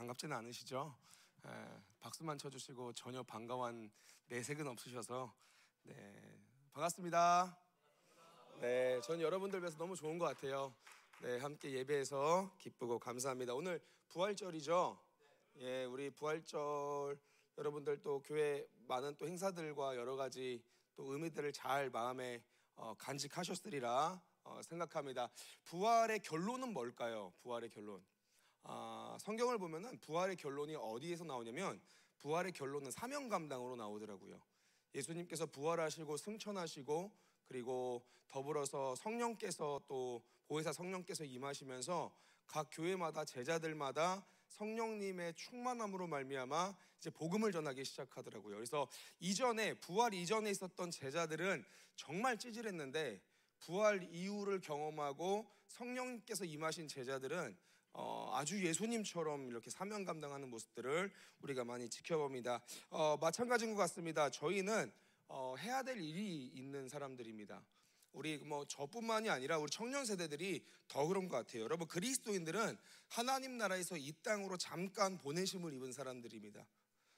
반갑지는 않으시죠? 박수만 쳐주시고 전혀 반가운 내색은 없으셔서 반갑습니다. 전 여러분들 뵈서 너무 좋은 것 같아요. 함께 예배해서 기쁘고 감사합니다. 오늘 부활절이죠? 우리 부활절 여러분들 또 교회 많은 또 행사들과 여러 가지 또 의미들을 잘 마음에 간직하셨으리라 생각합니다. 부활의 결론은 뭘까요? 부활의 결론. 성경을 보면은 부활의 결론이 어디에서 나오냐면 부활의 결론은 사명 감당으로 나오더라고요. 예수님께서 부활하시고 승천하시고 그리고 더불어서 성령께서 또 보혜사 성령께서 임하시면서 각 교회마다 제자들마다 성령님의 충만함으로 말미암아 이제 복음을 전하기 시작하더라고요. 그래서 부활 이전에 있었던 제자들은 정말 찌질했는데 부활 이후를 경험하고 성령님께서 임하신 제자들은 아주 예수님처럼 이렇게 사명 감당하는 모습들을 우리가 많이 지켜봅니다. 마찬가지인 것 같습니다. 저희는 해야 될 일이 있는 사람들입니다. 우리 저뿐만이 아니라 우리 청년 세대들이 더 그런 것 같아요. 여러분, 그리스도인들은 하나님 나라에서 이 땅으로 잠깐 보내심을 입은 사람들입니다.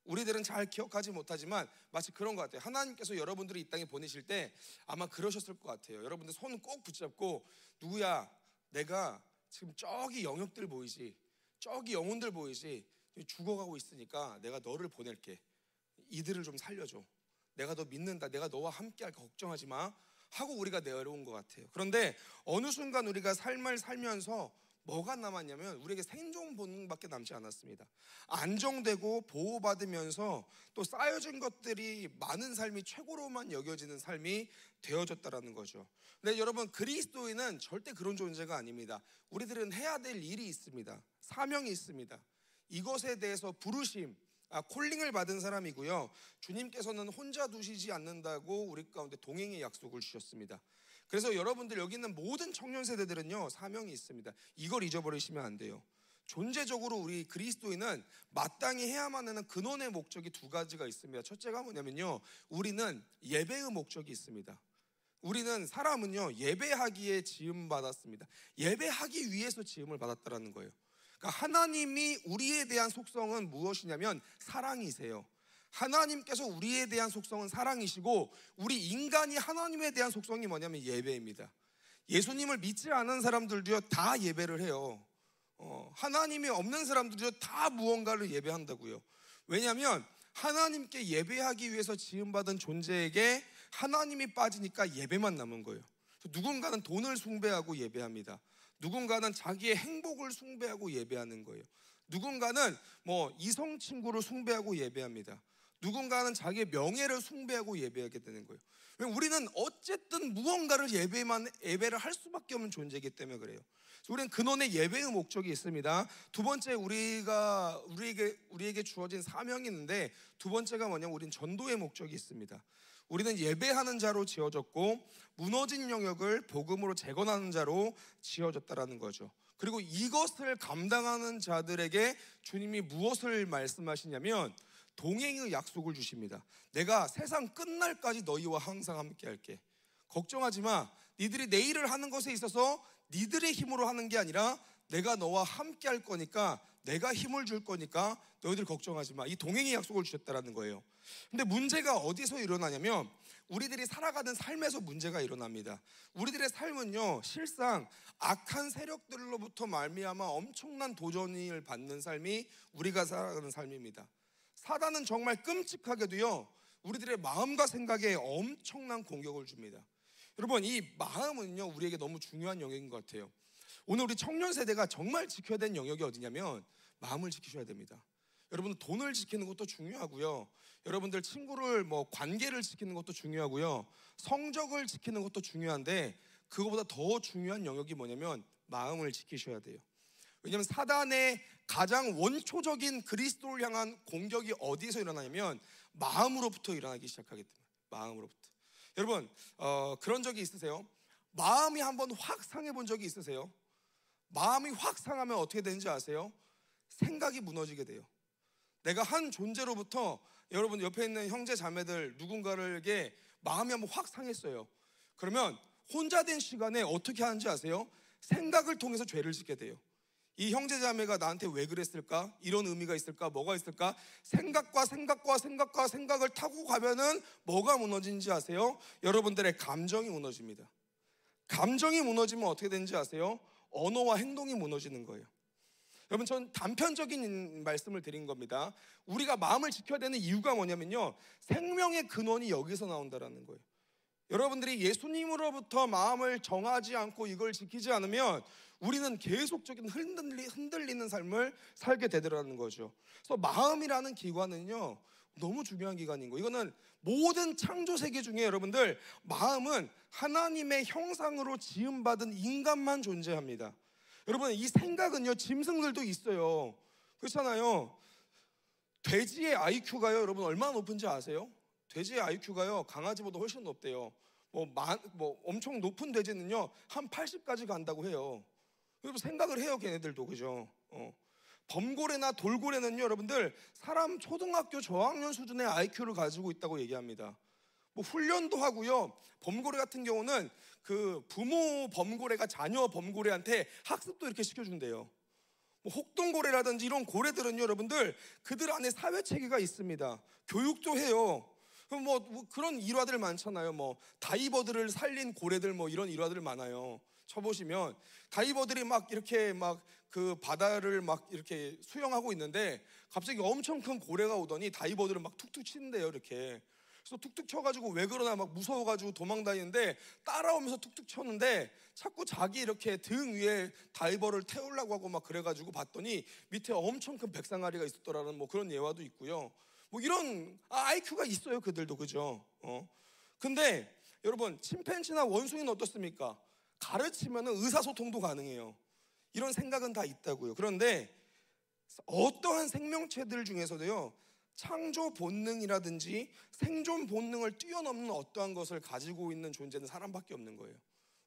우리들은 잘 기억하지 못하지만 마치 그런 것 같아요. 하나님께서 여러분들을 이 땅에 보내실 때 아마 그러셨을 것 같아요. 여러분들 손 꼭 붙잡고, 누구야, 내가 지금 저기 영역들 보이지, 저기 영혼들 보이지, 죽어가고 있으니까 내가 너를 보낼게. 이들을 좀 살려줘. 내가 너 믿는다. 내가 너와 함께 할까. 걱정하지 마 하고 우리가 내려온 것 같아요. 그런데 어느 순간 우리가 삶을 살면서 뭐가 남았냐면 우리에게 생존 본능밖에 남지 않았습니다. 안정되고 보호받으면서 또 쌓여진 것들이 많은 삶이 최고로만 여겨지는 삶이 되어졌다라는 거죠. 근데 여러분, 그리스도인은 절대 그런 존재가 아닙니다. 우리들은 해야 될 일이 있습니다. 사명이 있습니다. 이것에 대해서 부르심, 콜링을 받은 사람이고요. 주님께서는 혼자 두시지 않는다고 우리 가운데 동행의 약속을 주셨습니다. 그래서 여러분들 여기 있는 모든 청년 세대들은요, 사명이 있습니다. 이걸 잊어버리시면 안 돼요. 존재적으로 우리 그리스도인은 마땅히 해야만 하는 근원의 목적이 두 가지가 있습니다. 첫째가 뭐냐면요, 우리는 예배의 목적이 있습니다. 우리는 사람은요, 예배하기에 지음 받았습니다. 예배하기 위해서 지음을 받았다라는 거예요. 그러니까 하나님이 우리에 대한 속성은 무엇이냐면 사랑이세요. 하나님께서 우리에 대한 속성은 사랑이시고 우리 인간이 하나님에 대한 속성이 뭐냐면 예배입니다. 예수님을 믿지 않은 사람들도요, 다 예배를 해요. 하나님이 없는 사람들도요, 다 무언가를 예배한다고요. 왜냐하면 하나님께 예배하기 위해서 지음받은 존재에게 하나님이 빠지니까 예배만 남은 거예요. 누군가는 돈을 숭배하고 예배합니다. 누군가는 자기의 행복을 숭배하고 예배하는 거예요. 누군가는 이성 친구를 숭배하고 예배합니다. 누군가는 자기의 명예를 숭배하고 예배하게 되는 거예요. 우리는 어쨌든 무언가를 예배를 할 수밖에 없는 존재이기 때문에 그래요. 그래서 우리는 근원의 예배의 목적이 있습니다. 두 번째, 우리에게 주어진 사명이 있는데, 두 번째가 뭐냐면 우리는 전도의 목적이 있습니다. 우리는 예배하는 자로 지어졌고 무너진 영역을 복음으로 재건하는 자로 지어졌다라는 거죠. 그리고 이것을 감당하는 자들에게 주님이 무엇을 말씀하시냐면 동행의 약속을 주십니다. 내가 세상 끝날까지 너희와 항상 함께 할게. 걱정하지 마. 니들이 내 일을 하는 것에 있어서 니들의 힘으로 하는 게 아니라 내가 너와 함께 할 거니까, 내가 힘을 줄 거니까 너희들 걱정하지 마. 이 동행의 약속을 주셨다라는 거예요. 근데 문제가 어디서 일어나냐면 우리들이 살아가는 삶에서 문제가 일어납니다. 우리들의 삶은요, 실상 악한 세력들로부터 말미암아 엄청난 도전을 받는 삶이 우리가 살아가는 삶입니다. 사단은 정말 끔찍하게도요, 우리들의 마음과 생각에 엄청난 공격을 줍니다. 여러분, 이 마음은요, 우리에게 너무 중요한 영역인 것 같아요. 오늘 우리 청년 세대가 정말 지켜야 되는 영역이 어디냐면 마음을 지키셔야 됩니다. 여러분, 돈을 지키는 것도 중요하고요, 여러분들 친구를 관계를 지키는 것도 중요하고요, 성적을 지키는 것도 중요한데 그거보다 더 중요한 영역이 뭐냐면 마음을 지키셔야 돼요. 왜냐하면 사단의 가장 원초적인 그리스도를 향한 공격이 어디에서 일어나냐면 마음으로부터 일어나기 시작하기 때문에. 마음으로부터. 여러분, 그런 적이 있으세요? 마음이 한번 확 상해 본 적이 있으세요? 마음이 확 상하면 어떻게 되는지 아세요? 생각이 무너지게 돼요. 내가 한 존재로부터, 여러분 옆에 있는 형제 자매들 누군가에게 마음이 한번 확 상했어요. 그러면 혼자 된 시간에 어떻게 하는지 아세요? 생각을 통해서 죄를 짓게 돼요. 이 형제자매가 나한테 왜 그랬을까? 이런 의미가 있을까? 뭐가 있을까? 생각을 타고 가면은 뭐가 무너진지 아세요? 여러분들의 감정이 무너집니다. 감정이 무너지면 어떻게 되는지 아세요? 언어와 행동이 무너지는 거예요. 여러분, 전 단편적인 말씀을 드린 겁니다. 우리가 마음을 지켜야 되는 이유가 뭐냐면요, 생명의 근원이 여기서 나온다라는 거예요. 여러분들이 예수님으로부터 마음을 정하지 않고 이걸 지키지 않으면 우리는 계속적인 흔들리는 삶을 살게 되더라는 거죠. 그래서 마음이라는 기관은요, 너무 중요한 기관인 거예요. 이거는 모든 창조 세계 중에 여러분들, 마음은 하나님의 형상으로 지음받은 인간만 존재합니다. 여러분, 이 생각은요, 짐승들도 있어요. 그렇잖아요. 돼지의 IQ가요, 여러분 얼마나 높은지 아세요? 돼지의 IQ가요, 강아지보다 훨씬 높대요. 엄청 높은 돼지는요, 한 80까지 간다고 해요. 여러분, 생각을 해요, 걔네들도. 그죠? 범고래나 돌고래는요, 여러분들 사람 초등학교 저학년 수준의 IQ를 가지고 있다고 얘기합니다. 훈련도 하고요. 범고래 같은 경우는 그 부모 범고래가 자녀 범고래한테 학습도 이렇게 시켜준대요. 혹동고래라든지 이런 고래들은요, 여러분들 그들 안에 사회 체계가 있습니다. 교육도 해요. 그런 일화들 많잖아요. 다이버들을 살린 고래들 이런 일화들 많아요. 쳐보시면 다이버들이 이렇게 그 바다를 이렇게 수영하고 있는데 갑자기 엄청 큰 고래가 오더니 다이버들은 툭툭 치는데요, 이렇게. 그래서 툭툭 쳐가지고 왜 그러나 무서워가지고 도망다니는데 따라오면서 툭툭 쳤는데 자꾸 자기 이렇게 등 위에 다이버를 태우려고 하고 그래가지고 봤더니 밑에 엄청 큰 백상아리가 있었더라는 그런 예화도 있고요. 이런 IQ가 있어요, 그들도. 그죠? 근데 여러분, 침팬지나 원숭이는 어떻습니까? 가르치면 의사소통도 가능해요. 이런 생각은 다 있다고요. 그런데 어떠한 생명체들 중에서도요, 창조 본능이라든지 생존 본능을 뛰어넘는 어떠한 것을 가지고 있는 존재는 사람밖에 없는 거예요.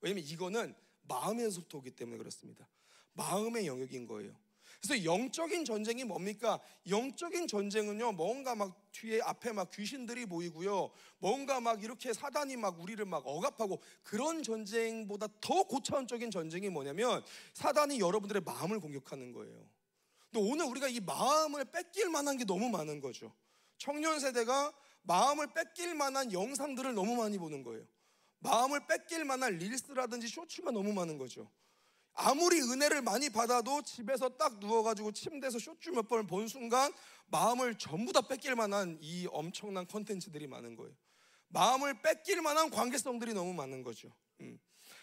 왜냐면 이거는 마음에서부터 오기 때문에 그렇습니다. 마음의 영역인 거예요. 그래서 영적인 전쟁이 뭡니까? 영적인 전쟁은요, 뭔가 뒤에 앞에 귀신들이 보이고요, 뭔가 이렇게 사단이 우리를 억압하고, 그런 전쟁보다 더 고차원적인 전쟁이 뭐냐면 사단이 여러분들의 마음을 공격하는 거예요. 근데 오늘 우리가 이 마음을 뺏길 만한 게 너무 많은 거죠. 청년 세대가 마음을 뺏길 만한 영상들을 너무 많이 보는 거예요. 마음을 뺏길 만한 릴스라든지 쇼츠가 너무 많은 거죠. 아무리 은혜를 많이 받아도 집에서 딱 누워가지고 침대에서 쇼츠 몇 번을 본 순간 마음을 전부 다 뺏길 만한 이 엄청난 컨텐츠들이 많은 거예요. 마음을 뺏길 만한 관계성들이 너무 많은 거죠.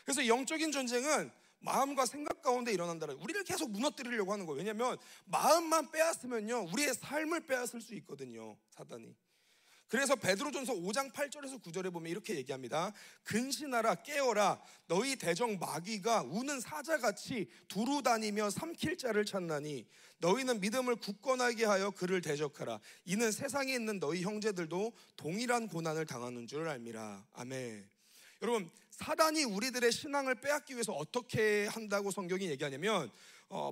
그래서 영적인 전쟁은 마음과 생각 가운데 일어난다는, 우리를 계속 무너뜨리려고 하는 거예요. 왜냐하면 마음만 빼앗으면요, 우리의 삶을 빼앗을 수 있거든요, 사단이. 그래서 베드로전서 5장 8절에서 9절에 보면 이렇게 얘기합니다. 근신하라, 깨어라, 너희 대적 마귀가 우는 사자같이 두루 다니며 삼킬 자를 찾나니 너희는 믿음을 굳건하게 하여 그를 대적하라. 이는 세상에 있는 너희 형제들도 동일한 고난을 당하는 줄 알미라. 아멘. 여러분, 사단이 우리들의 신앙을 빼앗기 위해서 어떻게 한다고 성경이 얘기하냐면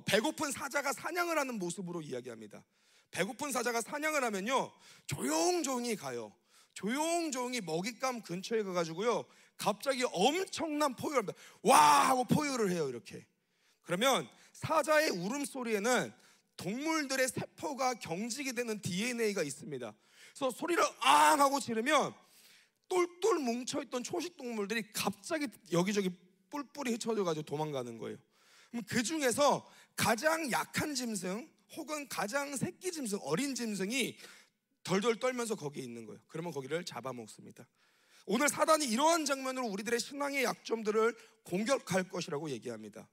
배고픈 사자가 사냥을 하는 모습으로 이야기합니다. 배고픈 사자가 사냥을 하면요, 조용조용히 가요. 조용조용히 먹잇감 근처에 가가지고요, 갑자기 엄청난 포효를 합니다. 와! 하고 포효를 해요, 이렇게. 그러면 사자의 울음소리에는 동물들의 세포가 경직이 되는 DNA가 있습니다. 그래서 소리를 앙! 하고 지르면 똘똘 뭉쳐있던 초식동물들이 갑자기 여기저기 뿔뿔이 흩어져가지고 도망가는 거예요. 그럼 그 중에서 가장 약한 짐승 혹은 가장 새끼 짐승, 어린 짐승이 덜덜 떨면서 거기에 있는 거예요. 그러면 거기를 잡아먹습니다. 오늘 사단이 이러한 장면으로 우리들의 신앙의 약점들을 공격할 것이라고 얘기합니다.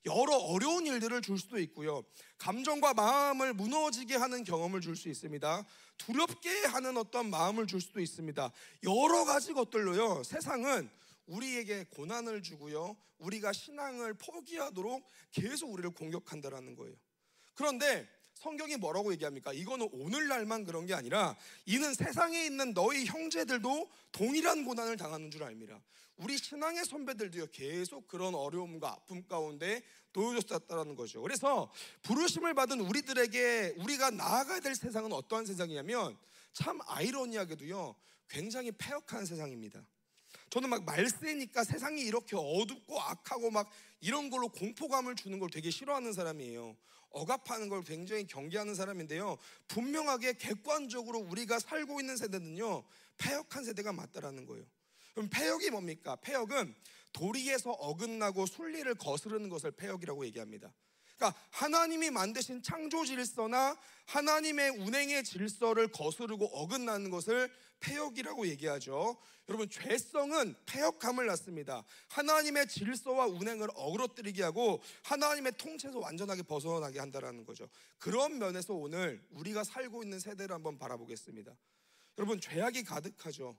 여러 어려운 일들을 줄 수도 있고요, 감정과 마음을 무너지게 하는 경험을 줄 수 있습니다. 두렵게 하는 어떤 마음을 줄 수도 있습니다. 여러 가지 것들로요, 세상은 우리에게 고난을 주고요, 우리가 신앙을 포기하도록 계속 우리를 공격한다라는 거예요. 그런데 성경이 뭐라고 얘기합니까? 이거는 오늘날만 그런 게 아니라 이는 세상에 있는 너희 형제들도 동일한 고난을 당하는 줄 알미라. 우리 신앙의 선배들도요, 계속 그런 어려움과 아픔 가운데 놓여졌다는 거죠. 그래서 부르심을 받은 우리들에게 우리가 나아가야 될 세상은 어떠한 세상이냐면 참 아이러니하게도요, 굉장히 패역한 세상입니다. 저는 막 말세니까 세상이 이렇게 어둡고 악하고 막 이런 걸로 공포감을 주는 걸 되게 싫어하는 사람이에요. 억압하는 걸 굉장히 경계하는 사람인데요, 분명하게 객관적으로 우리가 살고 있는 세대는요 패역한 세대가 맞다라는 거예요. 그럼 패역이 뭡니까? 패역은 도리에서 어긋나고 순리를 거스르는 것을 패역이라고 얘기합니다. 그러니까 하나님이 만드신 창조 질서나 하나님의 운행의 질서를 거스르고 어긋나는 것을 패역이라고 얘기하죠. 여러분, 죄성은 패역함을 낳습니다. 하나님의 질서와 운행을 어그러뜨리게 하고 하나님의 통치에서 완전하게 벗어나게 한다는 거죠. 그런 면에서 오늘 우리가 살고 있는 세대를 한번 바라보겠습니다. 여러분, 죄악이 가득하죠.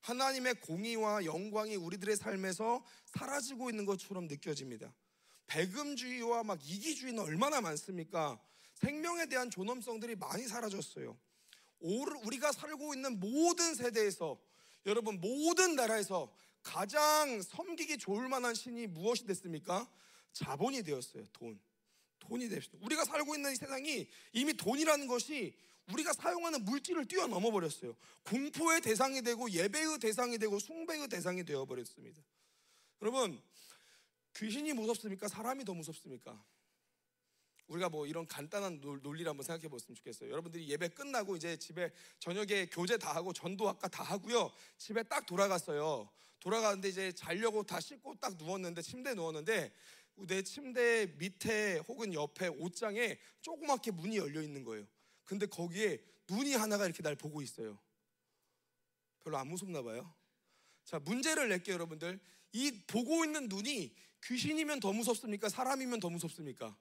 하나님의 공의와 영광이 우리들의 삶에서 사라지고 있는 것처럼 느껴집니다. 배금주의와 막 이기주의는 얼마나 많습니까? 생명에 대한 존엄성들이 많이 사라졌어요. 우리가 살고 있는 모든 세대에서, 여러분, 모든 나라에서 가장 섬기기 좋을 만한 신이 무엇이 됐습니까? 자본이 되었어요. 돈이 되었어요. 우리가 살고 있는 이 세상이 이미 돈이라는 것이 우리가 사용하는 물질을 뛰어넘어 버렸어요. 공포의 대상이 되고 예배의 대상이 되고 숭배의 대상이 되어버렸습니다. 여러분, 귀신이 무섭습니까? 사람이 더 무섭습니까? 우리가 뭐 이런 간단한 논리를 한번 생각해 봤으면 좋겠어요. 여러분들이 예배 끝나고 이제 집에 저녁에 교제 다 하고 전도 아까 다 하고요, 집에 딱 돌아갔어요. 돌아가는데 이제 자려고 다 씻고 딱 누웠는데, 침대에 누웠는데 내 침대 밑에 혹은 옆에 옷장에 조그맣게 문이 열려 있는 거예요. 근데 거기에 눈이 하나가 이렇게 날 보고 있어요. 별로 안 무섭나 봐요. 자, 문제를 낼게요, 여러분들. 이 보고 있는 눈이 귀신이면 더 무섭습니까? 사람이면 더 무섭습니까?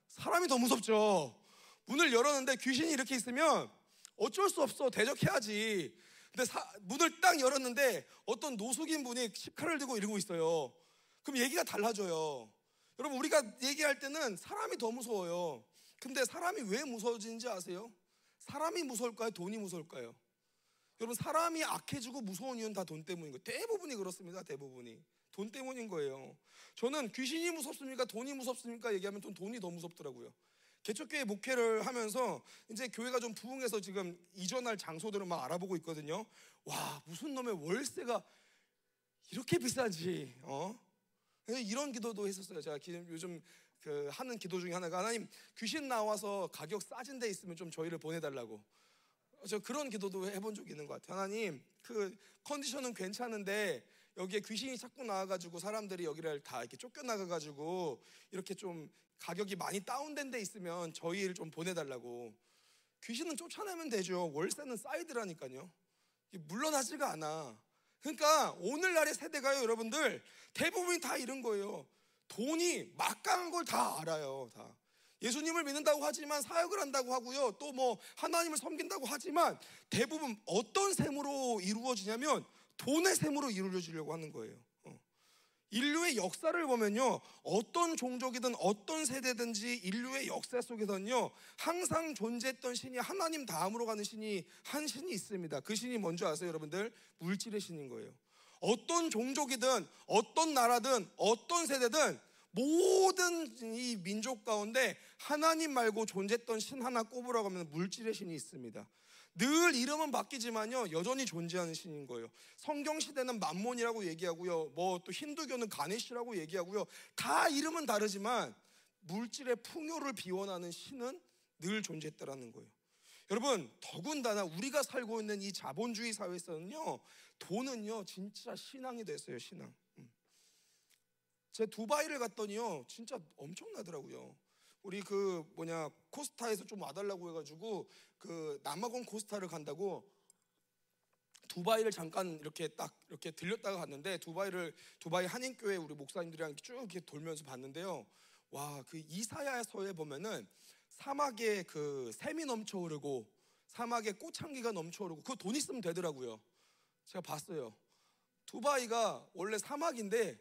사람이 더 무섭죠. 문을 열었는데 귀신이 이렇게 있으면 어쩔 수 없어, 대적해야지. 근데 문을 딱 열었는데 어떤 노숙인 분이 식칼을 들고 이러고 있어요. 그럼 얘기가 달라져요. 여러분, 우리가 얘기할 때는 사람이 더 무서워요. 근데 사람이 왜 무서워지는지 아세요? 사람이 무서울까요? 돈이 무서울까요? 여러분, 사람이 악해지고 무서운 이유는 다 돈 때문인 거예요. 대부분이 그렇습니다. 대부분이 돈 때문인 거예요. 저는 귀신이 무섭습니까? 돈이 무섭습니까? 얘기하면 좀 돈이 더 무섭더라고요. 개척교회 목회를 하면서 이제 교회가 좀 부흥해서 지금 이전할 장소들을 막 알아보고 있거든요. 와, 무슨 놈의 월세가 이렇게 비싸지? 이런 기도도 했었어요. 제가 요즘 하는 기도 중에 하나가, 하나님, 귀신 나와서 가격 싸진 데 있으면 좀 저희를 보내달라고. 저 그런 기도도 해본 적이 있는 것 같아요. 하나님, 그 컨디션은 괜찮은데 여기에 귀신이 자꾸 나와가지고 사람들이 여기를 다 이렇게 쫓겨나가가지고 이렇게 좀 가격이 많이 다운된 데 있으면 저희를 좀 보내달라고. 귀신은 쫓아내면 되죠. 월세는 사이드라니까요. 물러나지가 않아. 그러니까 오늘날의 세대가요, 여러분들, 대부분이 다 이런 거예요. 돈이 막강한 걸 다 알아요. 다 예수님을 믿는다고 하지만, 사역을 한다고 하고요, 또 뭐 하나님을 섬긴다고 하지만 대부분 어떤 셈으로 이루어지냐면 돈의 셈으로 이루어지려고 하는 거예요. 인류의 역사를 보면요, 어떤 종족이든 어떤 세대든지 인류의 역사 속에서는요 항상 존재했던 신이, 하나님 다음으로 가는 신이 한 신이 있습니다. 그 신이 뭔지 아세요, 여러분들? 물질의 신인 거예요. 어떤 종족이든 어떤 나라든 어떤 세대든 모든 이 민족 가운데 하나님 말고 존재했던 신 하나 꼽으라고 하면 물질의 신이 있습니다. 늘 이름은 바뀌지만요 여전히 존재하는 신인 거예요. 성경 시대는 만몬이라고 얘기하고요, 뭐 또 힌두교는 가네시라고 얘기하고요, 다 이름은 다르지만 물질의 풍요를 비원하는 신은 늘 존재했다라는 거예요. 여러분, 더군다나 우리가 살고 있는 이 자본주의 사회에서는요 돈은요 진짜 신앙이 됐어요. 신앙. 제가 두바이를 갔더니요 진짜 엄청나더라고요. 우리 코스타에서 좀 와달라고 해가지고 남아공 코스타를 간다고 두바이를 잠깐 이렇게 들렸다가 갔는데, 두바이 한인교회 우리 목사님들이랑 쭉 이렇게 돌면서 봤는데요, 와, 그 이사야서에 보면은 사막에 샘이 넘쳐 흐르고 사막에 꽃향기가 넘쳐 흐르고 그거 돈 있으면 되더라고요. 제가 봤어요. 두바이가 원래 사막인데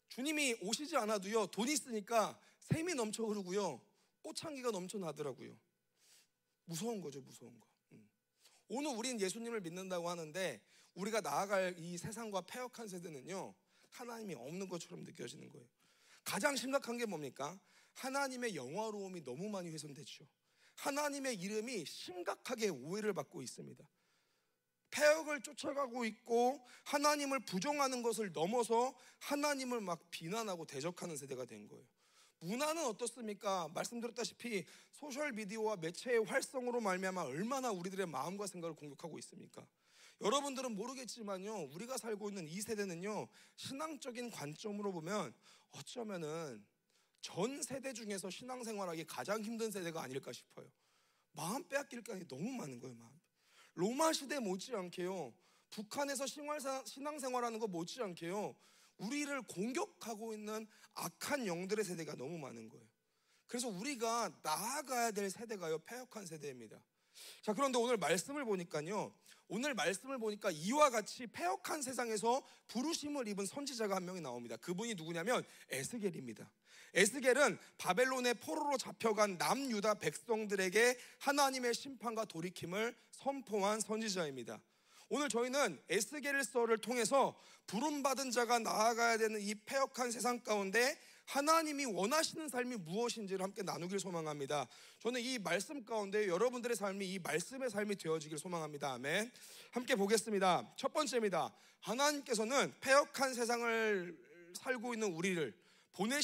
주님이 오시지 않아도요 돈 있으니까 샘이 넘쳐 흐르고요 꽃향기가 넘쳐 나더라고요. 무서운 거죠, 무서운 거. 오늘 우리는 예수님을 믿는다고 하는데 우리가 나아갈 이 세상과 패역한 세대는요 하나님이 없는 것처럼 느껴지는 거예요. 가장 심각한 게 뭡니까? 하나님의 영화로움이 너무 많이 훼손됐죠. 하나님의 이름이 심각하게 오해를 받고 있습니다. 폐역을 쫓아가고 있고 하나님을 부정하는 것을 넘어서 하나님을 막 비난하고 대적하는 세대가 된 거예요. 문화는 어떻습니까? 말씀드렸다시피 소셜미디어와 매체의 활성으로 말미암아 얼마나 우리들의 마음과 생각을 공격하고 있습니까? 여러분들은 모르겠지만요, 우리가 살고 있는 이 세대는요, 신앙적인 관점으로 보면 어쩌면은 전 세대 중에서 신앙생활하기 가장 힘든 세대가 아닐까 싶어요. 마음 빼앗길 게 너무 많은 거예요. 마음. 로마 시대 못지않게요, 북한에서 신앙생활하는 거 못지않게요, 우리를 공격하고 있는 악한 영들의 세대가 너무 많은 거예요. 그래서 우리가 나아가야 될 세대가요, 패역한 세대입니다. 자, 그런데 오늘 말씀을 보니까요, 오늘 말씀을 보니까 이와 같이 패역한 세상에서 부르심을 입은 선지자가 한 명이 나옵니다. 그분이 누구냐면 에스겔입니다. 에스겔은 바벨론의 포로로 잡혀간 남유다 백성들에게 하나님의 심판과 돌이킴을 선포한 선지자입니다. 오늘 저희는 에스겔서를 통해서 부름받은 자가 나아가야 되는 이 패역한 세상 가운데 하나님이 원하시는 삶이 무엇인지를 함께 나누길 소망합니다. 저는 이 말씀 가운데 여러분들의 삶이 이 말씀의 삶이 되어지길 소망합니다. 아멘. 함께 보겠습니다. 첫 번째입니다. 하나님께서는 패역한 세상을 살고 있는 우리를 보내시